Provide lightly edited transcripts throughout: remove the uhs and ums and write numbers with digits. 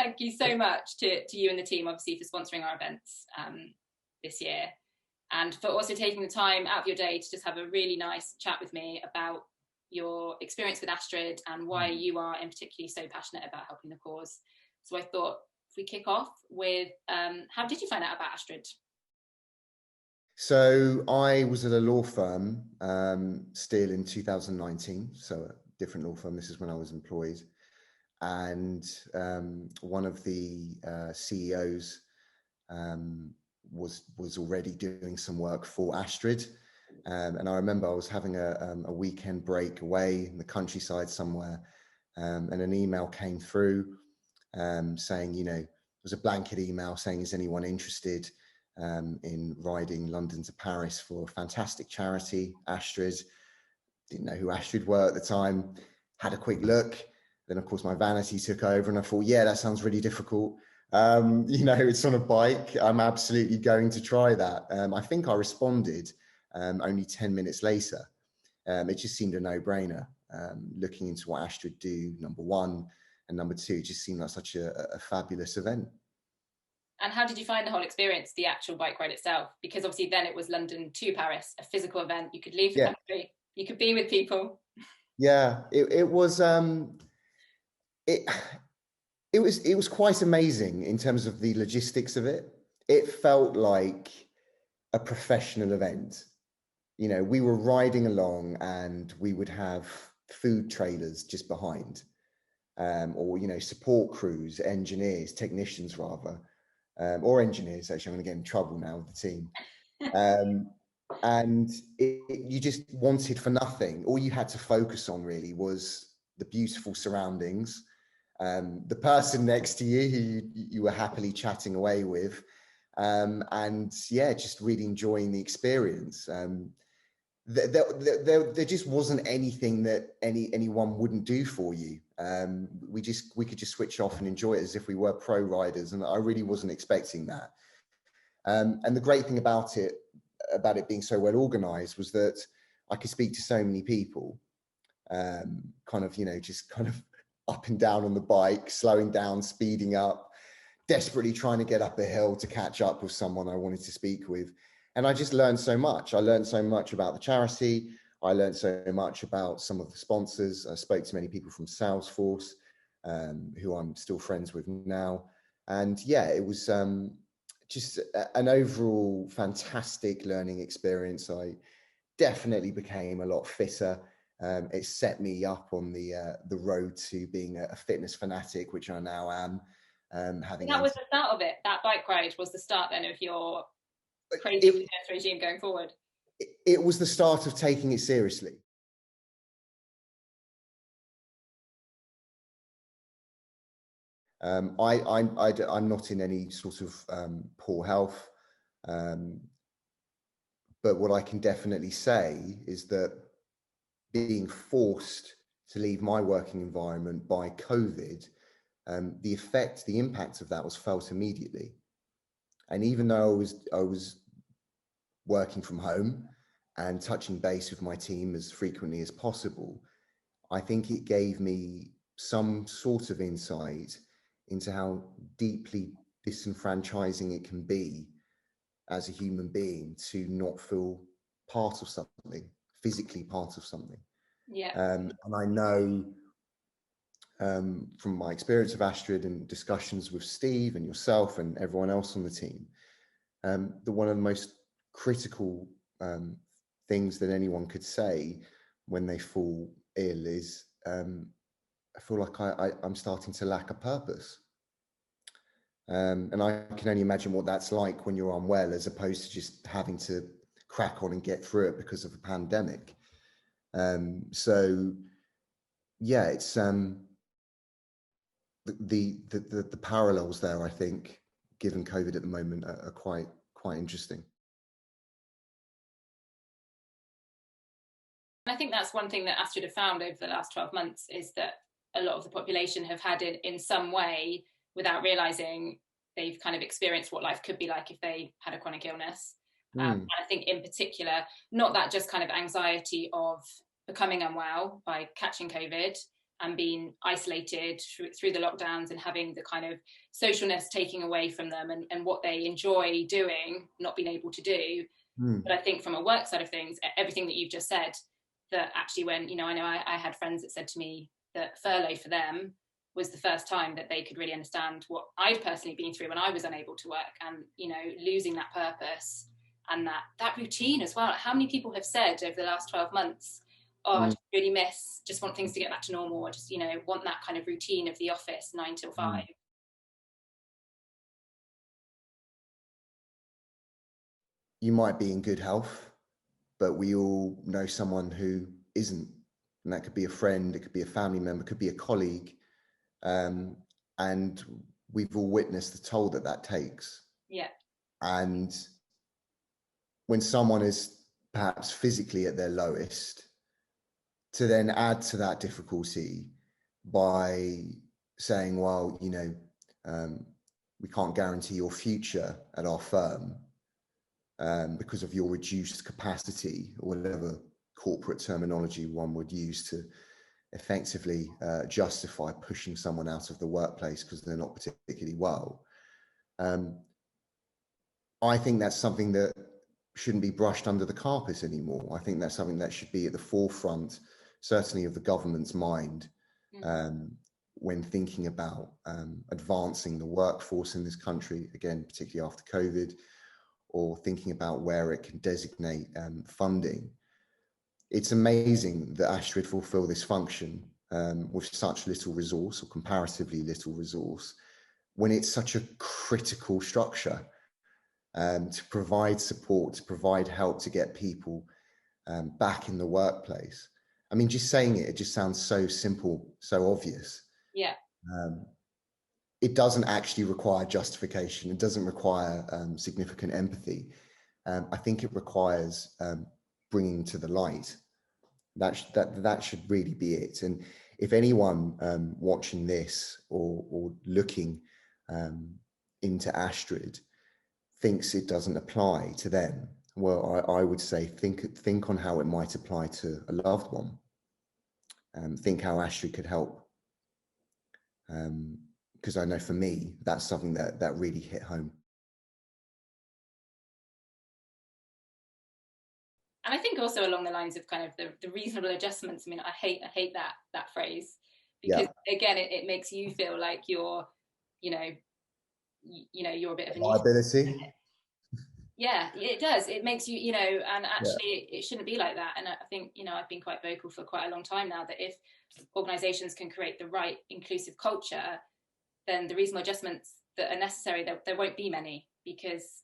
thank you so much to you and the team, obviously, for sponsoring our events this year, and for also taking the time out of your day to just have a really nice chat with me about your experience with Astriid and why you are in particularly so passionate about helping the cause. So I thought if we kick off with, how did you find out about Astriid? So I was at a law firm still in 2019, so a different law firm. This is when I was employed. And one of the CEOs was already doing some work for Astriid. And I remember I was having a weekend break away in the countryside somewhere, and an email came through saying, it was a blanket email saying, is anyone interested in riding London to Paris for a fantastic charity, Astriid? Didn't know who Astriid were at the time, had a quick look. Then, of course, my vanity took over and I thought, yeah, that sounds really difficult. It's on a bike. I'm absolutely going to try that. I think I responded only 10 minutes later. It just seemed a no-brainer. Looking into what Astriid do, number one, and number two, it just seemed like such a fabulous event. And how did you find the whole experience, the actual bike ride itself? Because obviously then it was London to Paris, a physical event. You could leave the country, you could be with people. Yeah, it was quite amazing in terms of the logistics of it. It felt like a professional event. We were riding along and we would have food trailers just behind, or support crews, engineers, technicians rather, or engineers. Actually, I'm going to get in trouble now with the team. And you just wanted for nothing. All you had to focus on really was the beautiful surroundings, the person next to you who you were happily chatting away with, and just really enjoying the experience. There just wasn't anything that anyone wouldn't do for you. We could just switch off and enjoy it as if we were pro riders, and I really wasn't expecting that. And the great thing about it being so well organized was that I could speak to so many people, just kind of up and down on the bike, slowing down, speeding up, desperately trying to get up a hill to catch up with someone I wanted to speak with. And I just learned so much. I learned so much about the charity. I learned so much about some of the sponsors. I spoke to many people from Salesforce, who I'm still friends with now. And it was just an overall fantastic learning experience. I definitely became a lot fitter. It set me up on the road to being a fitness fanatic, which I now am. That was the start of it. That bike ride was the start then of your crazy fitness regime going forward. It was the start of taking it seriously. I'm not in any sort of poor health, but what I can definitely say is that being forced to leave my working environment by COVID, the impact of that was felt immediately. And even though I was working from home and touching base with my team as frequently as possible, I think it gave me some sort of insight into how deeply disenfranchising it can be as a human being to not feel part of something, physically part of something. Yeah. And I know from my experience of Astriid and discussions with Steve and yourself and everyone else on the team, that one of the most critical things that anyone could say when they fall ill is, I feel like I'm starting to lack a purpose. And I can only imagine what that's like when you're unwell, as opposed to just having to crack on and get through it because of a pandemic. It's the parallels there, I think, given COVID at the moment, are quite interesting. I think that's one thing that Astriid have found over the last 12 months is that a lot of the population have had it in some way, without realizing, they've kind of experienced what life could be like if they had a chronic illness. And I think in particular, not that just kind of anxiety of becoming unwell by catching COVID and being isolated through the lockdowns, and having the kind of socialness taking away from them, and what they enjoy doing not being able to do. But I think from a work side of things, everything that you've just said, that actually when, you know, I had friends that said to me that furlough for them was the first time that they could really understand what I'd personally been through when I was unable to work, and, you know, losing that purpose and that routine as well. How many people have said over the last 12 months, oh, I just really just want things to get back to normal. I just, you know, want that kind of routine of the office 9 till 5. You might be in good health, but we all know someone who isn't. And that could be a friend, it could be a family member, it could be a colleague. And we've all witnessed the toll that takes. Yeah. And when someone is perhaps physically at their lowest, to then add to that difficulty by saying, well, you know, we can't guarantee your future at our firm because of your reduced capacity, or whatever corporate terminology one would use to effectively justify pushing someone out of the workplace because they're not particularly well. I think that's something that shouldn't be brushed under the carpet anymore. I think that's something that should be at the forefront, certainly of the government's mind, when thinking about advancing the workforce in this country, again, particularly after COVID, or thinking about where it can designate funding. It's amazing that Astriid fulfill this function with such little resource, or comparatively little resource, when it's such a critical structure to provide support, to provide help, to get people back in the workplace. I mean, just saying it just sounds so simple, so obvious. Yeah. It doesn't actually require justification. It doesn't require significant empathy. I think it requires bringing to the light. That should really be it. And if anyone watching this or looking into Astriid thinks it doesn't apply to them, well, I would say think on how it might apply to a loved one. Think how Astriid could help. Because I know for me, that's something that really hit home. And I think also along the lines of kind of the reasonable adjustments. I mean, I hate that phrase, because again, it makes you feel like you're, you know, you're a bit of a liability. Yeah, it does. It makes you, you know, and actually it shouldn't be like that. And I think, you know, I've been quite vocal for quite a long time now that if organizations can create the right inclusive culture, then the reasonable adjustments that are necessary, there won't be many, because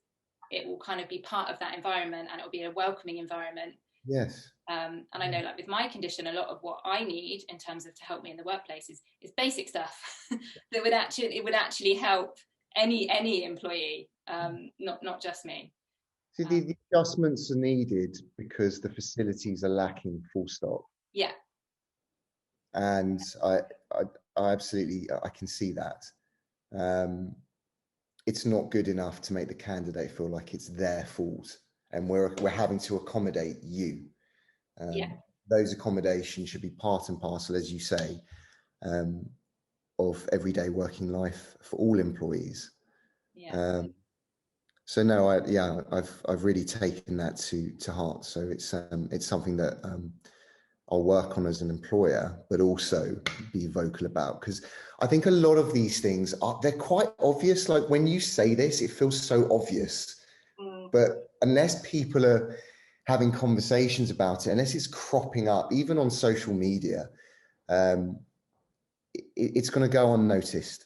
it will kind of be part of that environment, and it will be a welcoming environment. Yes. And I know, like with my condition, a lot of what I need in terms of to help me in the workplace is basic stuff that would actually help any employee, not just me. See, the adjustments are needed because the facilities are lacking, full stop. Yeah. And I absolutely, I can see that. It's not good enough to make the candidate feel like it's their fault, and we're having to accommodate you. Those accommodations should be part and parcel, as you say, of everyday working life for all employees. So no, I've really taken that to heart. So it's something that I'll work on as an employer, but also be vocal about, because I think a lot of these things they're quite obvious. Like when you say this, it feels so obvious, but unless people are having conversations about it, unless it's cropping up even on social media, it's going to go unnoticed.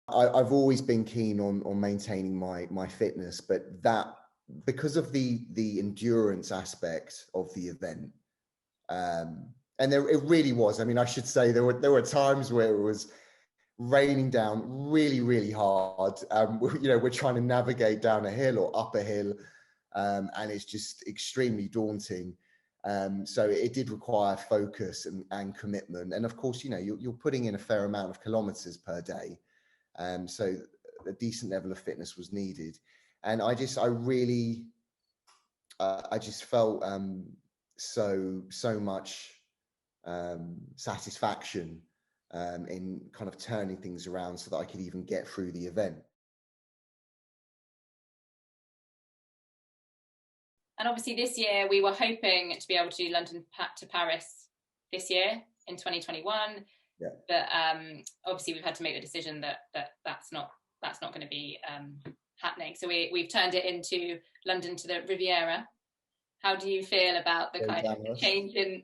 I've always been keen on maintaining my fitness, but that, because of the endurance aspect of the event, and it really was. I mean, I should say there were times where it was raining down really, really hard. You know, we're trying to navigate down a hill or up a hill, and it's just extremely daunting. So it did require focus and commitment. And of course, you know, you're putting in a fair amount of kilometers per day. So a decent level of fitness was needed. And I just felt so much satisfaction in kind of turning things around so that I could even get through the event. And obviously this year we were hoping to be able to do London to Paris this year in 2021. Yeah. But obviously we've had to make the decision that that's not going to be happening. So we've turned it into London to the Riviera. How do you feel about the kind of change in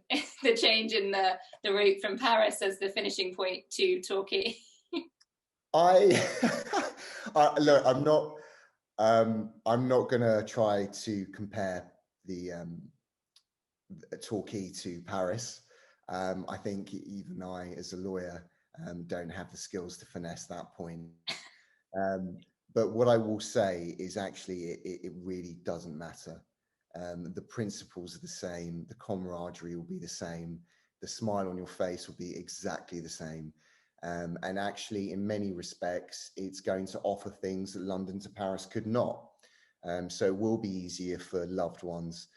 the route from Paris as the finishing point to Torquay? Look, I'm not going to try to compare the Torquay to Paris. I think even I, as a lawyer, don't have the skills to finesse that point. But what I will say is actually it really doesn't matter. The principles are the same. The camaraderie will be the same. The smile on your face will be exactly the same. And actually, in many respects, it's going to offer things that London to Paris could not. So it will be easier for loved ones,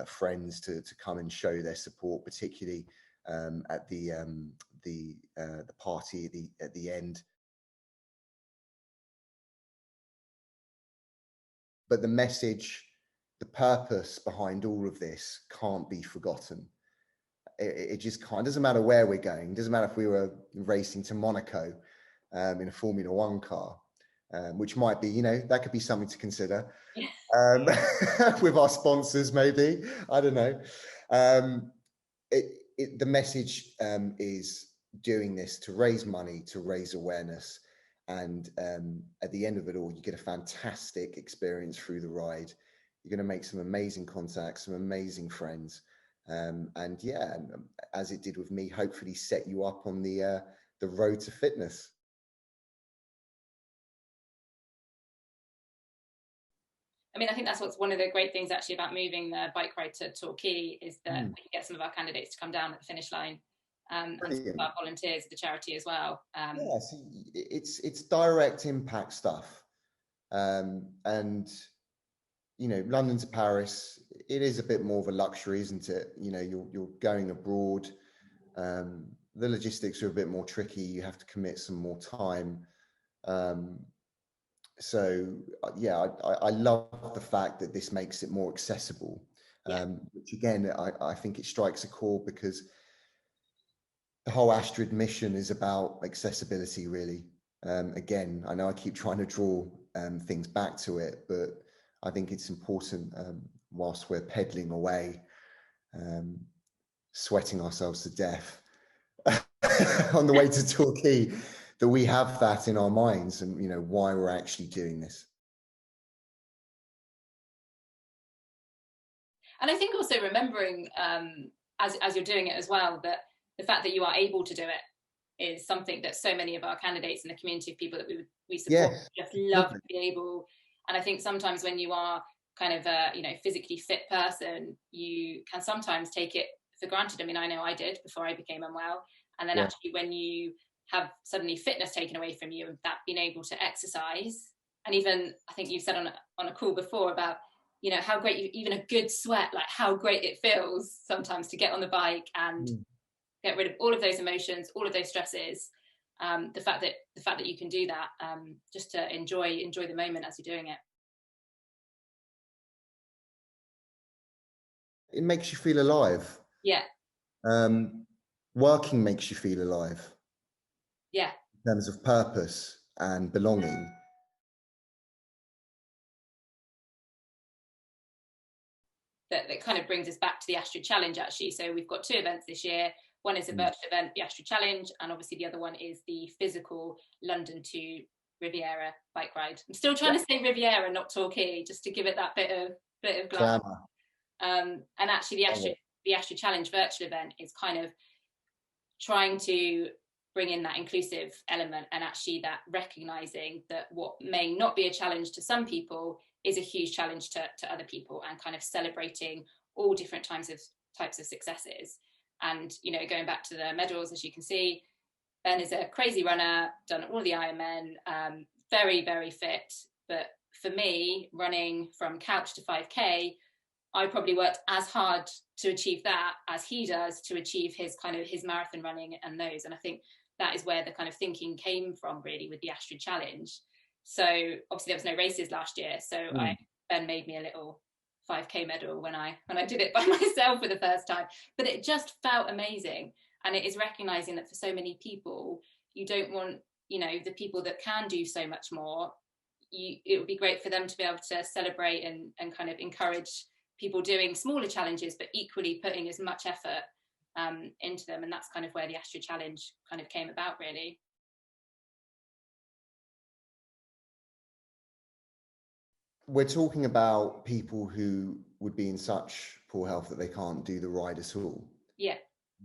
friends to come and show their support, particularly at the party at the end. But the message, the purpose behind all of this can't be forgotten. It just can't. It doesn't matter where we're going. It doesn't matter if we were racing to Monaco in a Formula One car, which might be, that could be something to consider with our sponsors, maybe. I don't know. The message is doing this to raise money, to raise awareness. And at the end of it all, you get a fantastic experience through the ride. You're going to make some amazing contacts, some amazing friends. And yeah, as it did with me, hopefully set you up on the road to fitness. I mean, I think that's what's one of the great things actually about moving the bike ride to Torquay is that we can get some of our candidates to come down at the finish line, and some of our volunteers of the charity as well. Yeah, so it's direct impact stuff, and London to Paris, it is a bit more of a luxury, isn't it? You're going abroad. The logistics are a bit more tricky. You have to commit some more time. So yeah, I love the fact that this makes it more accessible, which again, I think it strikes a chord because the whole Astriid mission is about accessibility, really. Again, I know I keep trying to draw things back to it, but I think it's important whilst we're pedaling away, sweating ourselves to death on the way to Torquay, that we have that in our minds and why we're actually doing this. And I think also remembering as you're doing it as well, that the fact that you are able to do it is something that so many of our candidates and the community of people that we support just love to be able. And I think sometimes when you are kind of a physically fit person, you can sometimes take it for granted. I mean, I know I did before I became unwell, and then actually when you have suddenly fitness taken away from you, and that being able to exercise, and even I think you've said on a call before about how great even a good sweat, like how great it feels sometimes to get on the bike and get rid of all of those emotions, all of those stresses. The fact that you can do that, just to enjoy the moment as you're doing it. It makes you feel alive. Yeah. Working makes you feel alive. Yeah. In terms of purpose and belonging. That kind of brings us back to the Astriid Challenge, actually. So we've got 2 events this year. One is a virtual event, the Astriid Challenge, and obviously the other one is the physical London to Riviera bike ride. I'm still trying to say Riviera, not Torquay, just to give it that bit of glamour. And actually the Astriid Challenge virtual event is kind of trying to bring in that inclusive element, and actually that recognizing that what may not be a challenge to some people is a huge challenge to other people, and kind of celebrating all different types of successes. And going back to the medals, as you can see, Ben is a crazy runner, done all the Ironmen, very, very fit. But for me, running from couch to 5K, I probably worked as hard to achieve that as he does to achieve his marathon running and those. And I think that is where the kind of thinking came from, really, with the Astriid Challenge. So obviously there was no races last year, so Ben made me a little 5k medal when I did it by myself for the first time. But it just felt amazing, and it is recognizing that for so many people, you don't want, you know, the people that can do so much more, it would be great for them to be able to celebrate and kind of encourage people doing smaller challenges, but equally putting as much effort into them. And that's kind of where the Astriid Challenge kind of came about, really. We're talking about people who would be in such poor health that they can't do the ride at all. Yeah.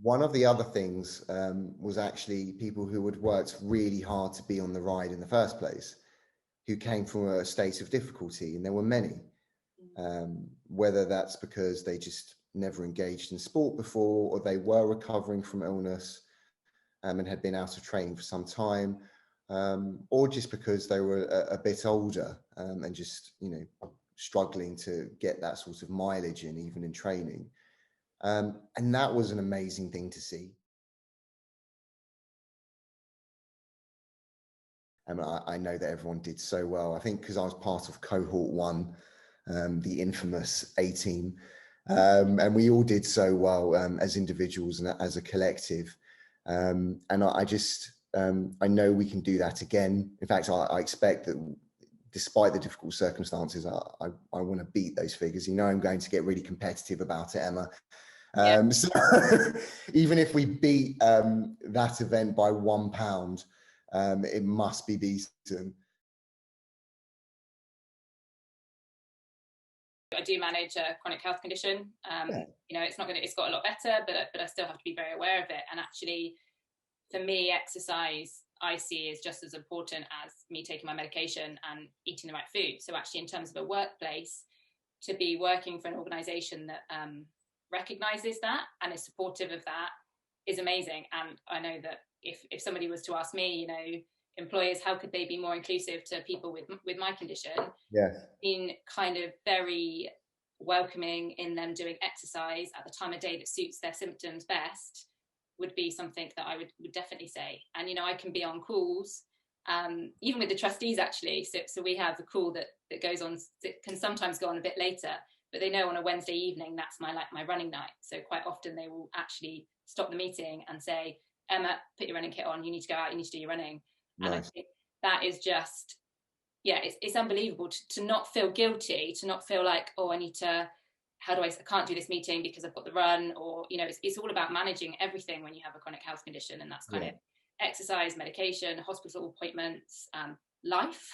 One of the other things was actually people who had worked really hard to be on the ride in the first place, who came from a state of difficulty, and there were many. Whether that's because they just never engaged in sport before, or they were recovering from illness and had been out of training for some time, or just because they were a bit older and just, you know, struggling to get that sort of mileage in, even in training. And that was an amazing thing to see. And I know that everyone did so well. I think because I was part of cohort 1, the infamous A team, and we all did so well as individuals and as a collective. And I know we can do that again. In fact, I expect that despite the difficult circumstances, I want to beat those figures. You know, I'm going to get really competitive about it, Emma. So even if we beat that event by £1, it must be beaten. I do manage a chronic health condition. You know, it's got a lot better, but I still have to be very aware of it. And actually, for me, exercise I see is just as important as me taking my medication and eating the right food. So actually, in terms of a workplace, to be working for an organisation that recognises that and is supportive of that is amazing. And I know that if somebody was to ask me, you know, employers, how could they be more inclusive to people with my condition? Yes. Being kind of very welcoming in them doing exercise at the time of day that suits their symptoms best would be something that I would definitely say. And, you know, I can be on calls, even with the trustees, actually. So we have a call that goes on, that can sometimes go on a bit later, but they know on a Wednesday evening, that's my running night. So quite often they will actually stop the meeting and say, Emma, put your running kit on, you need to go out, you need to do your running. Nice. And I think that is just, yeah, it's unbelievable to not feel guilty, to not feel like, oh, I can't do this meeting because I've got the run, or, you know, it's all about managing everything when you have a chronic health condition. And that's kind of exercise, medication, hospital appointments, life,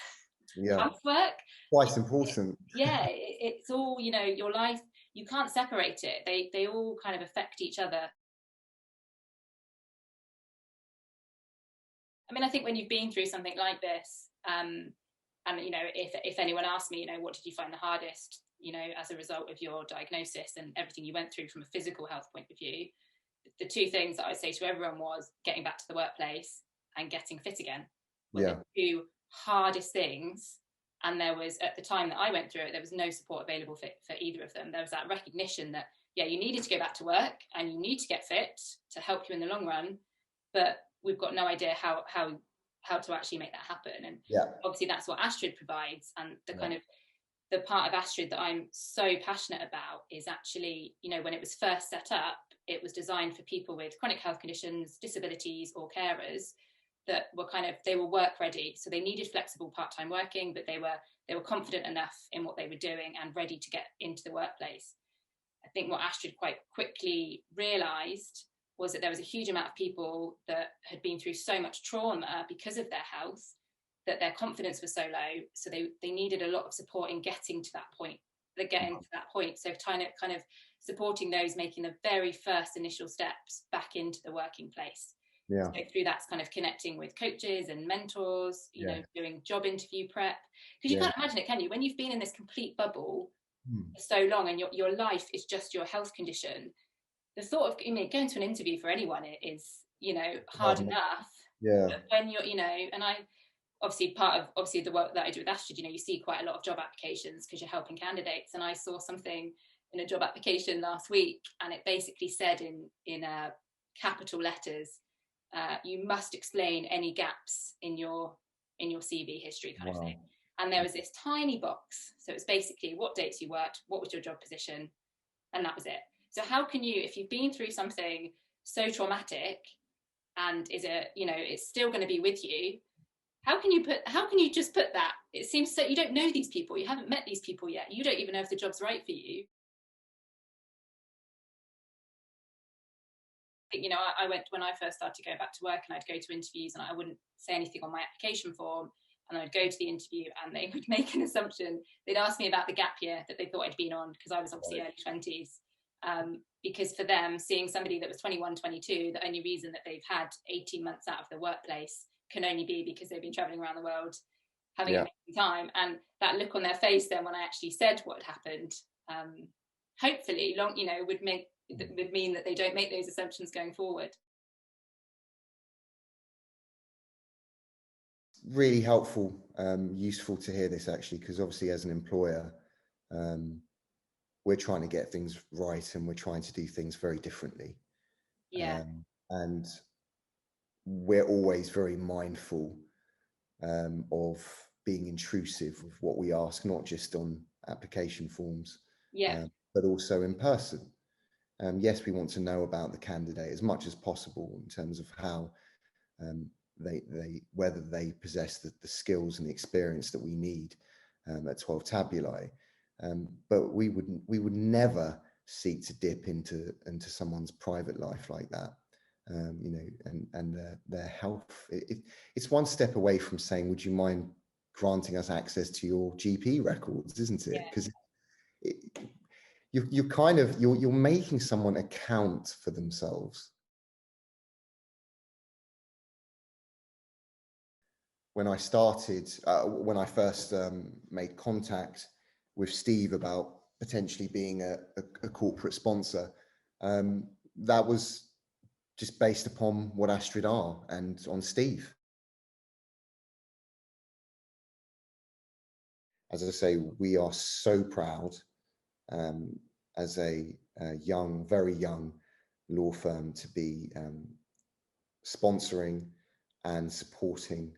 housework. Quite important. It's all, you know, your life, you can't separate it. They all kind of affect each other. I mean, I think when you've been through something like this, and, you know, if anyone asked me, you know, what did you find the hardest, you know, as a result of your diagnosis and everything you went through from a physical health point of view, the two things that I would say to everyone was getting back to the workplace and getting fit again were the two hardest things. And there was, at the time that I went through it, there was no support available for either of them. There was that recognition that, yeah, you needed to go back to work and you need to get fit to help you in the long run, but we've got no idea how to actually make that happen. And obviously that's what Astriid provides. And the kind of the part of Astriid that I'm so passionate about is actually, you know, when it was first set up, it was designed for people with chronic health conditions, disabilities, or carers that were they were work ready. So they needed flexible part-time working, but they were confident enough in what they were doing and ready to get into the workplace. I think what Astriid quite quickly realised was that there was a huge amount of people that had been through so much trauma because of their health that their confidence was so low. So they needed a lot of support in getting to that point. So kind of supporting those making the very first initial steps back into the working place. So through that's kind of connecting with coaches and mentors, you know, doing job interview prep. Because you can't imagine it, can you? When you've been in this complete bubble for so long and your life is just your health condition, the thought of, you know, going to an interview for anyone is, you know, hard enough. But when you're, you know, and I obviously the work that I do with Astriid, you know, you see quite a lot of job applications because you're helping candidates. And I saw something in a job application last week, and it basically said in capital letters, you must explain any gaps in your CV history kind of thing. And there was this tiny box, so it's basically what dates you worked, what was your job position, and that was it. So how can you, if you've been through something so traumatic and it's still going to be with you, how can you just put that? It seems so, you don't know these people, you haven't met these people yet, you don't even know if the job's right for you. I went, when I first started to go back to work, and I'd go to interviews and I wouldn't say anything on my application form, and I'd go to the interview and they would make an assumption. They'd ask me about the gap year that they thought I'd been on, because I was obviously early 20s. Because for them, seeing somebody that was 21, 22, the only reason that they've had 18 months out of the workplace can only be because they've been traveling around the world having an amazing time. And that look on their face then when I actually said what had happened, hopefully would mean that they don't make those assumptions going forward. Really helpful, useful to hear this, actually, because obviously as an employer, we're trying to get things right and we're trying to do things very differently. And we're always very mindful of being intrusive with what we ask, not just on application forms, but also in person. Yes, we want to know about the candidate as much as possible in terms of how whether they possess the skills and the experience that we need at 12 Tabulae. But we would never seek to dip into someone's private life like that, and their health. It's one step away from saying, would you mind granting us access to your GP records, isn't it? Because you're making someone account for themselves. When I started, when I first made contact with Steve about potentially being a corporate sponsor, that was just based upon what Astriid are and on Steve. As I say, we are so proud as a very young law firm to be sponsoring and supporting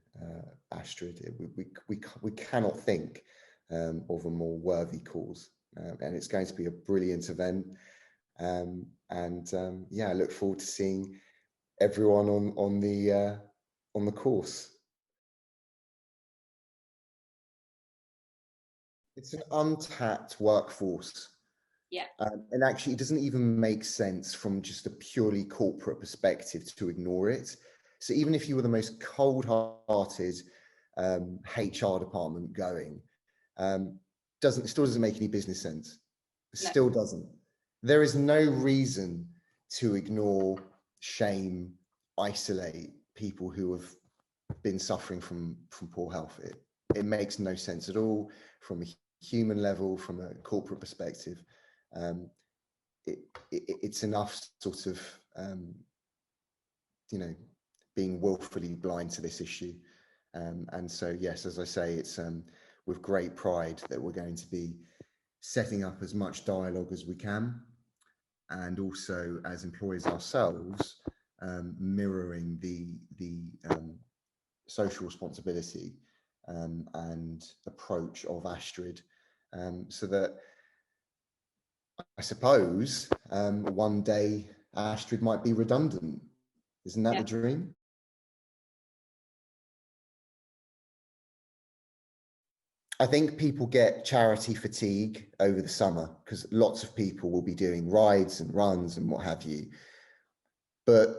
Astriid. We cannot think of a more worthy cause, and it's going to be a brilliant event. I look forward to seeing everyone on the course. It's an untapped workforce. And actually, it doesn't even make sense from just a purely corporate perspective to ignore it. So even if you were the most cold-hearted HR department going, it still doesn't make any business sense. It still doesn't. There is no reason to ignore, shame, isolate people who have been suffering from poor health. It makes no sense at all from a human level, from a corporate perspective. It's enough sort of being willfully blind to this issue. And so, yes, as I say, it's with great pride that we're going to be setting up as much dialogue as we can, and also as employers ourselves, mirroring the social responsibility and approach of Astriid, so that I suppose one day Astriid might be redundant. Isn't that the dream? I think people get charity fatigue over the summer because lots of people will be doing rides and runs and what have you. But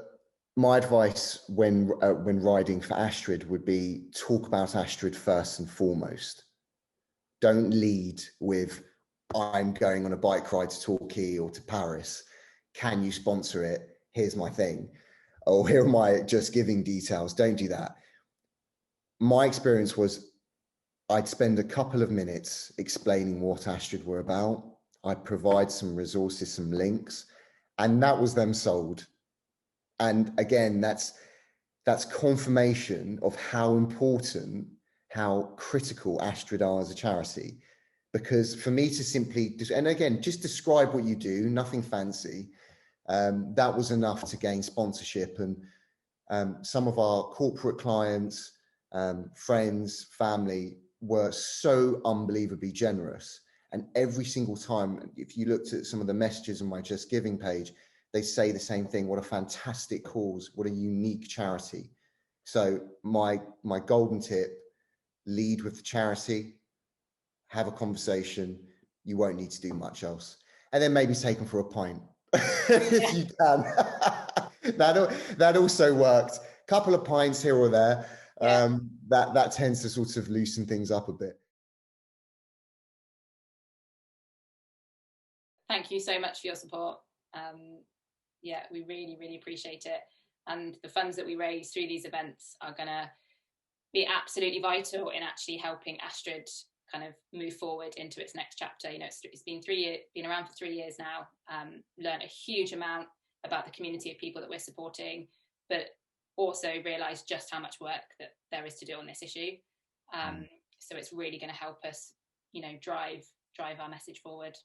my advice when riding for Astriid would be talk about Astriid first and foremost. Don't lead with, I'm going on a bike ride to Torquay or to Paris. Can you sponsor it? Here's my thing. Or here are my just giving details. Don't do that. My experience was I'd spend a couple of minutes explaining what Astriid were about. I'd provide some resources, some links, and that was them sold. And again, that's confirmation of how important, how critical Astriid are as a charity. because for me to simply, and again, just describe what you do, nothing fancy, that was enough to gain sponsorship. And some of our corporate clients, friends, family were so unbelievably generous. And every single time, if you looked at some of the messages on my Just Giving page, they say the same thing. What a fantastic cause. What a unique charity. So my golden tip, lead with the charity, have a conversation. You won't need to do much else. And then maybe take them for a pint if you can. That also worked. Couple of pints here or there. That tends to sort of loosen things up a bit. Thank you so much for your support. Yeah, we really, really appreciate it. And the funds that we raise through these events are going to be absolutely vital in actually helping Astriid kind of move forward into its next chapter. You know, it's been around for 3 years now. Learned a huge amount about the community of people that we're supporting, but also realised just how much work that there is to do on this issue. So it's really going to help us, you know, drive our message forward.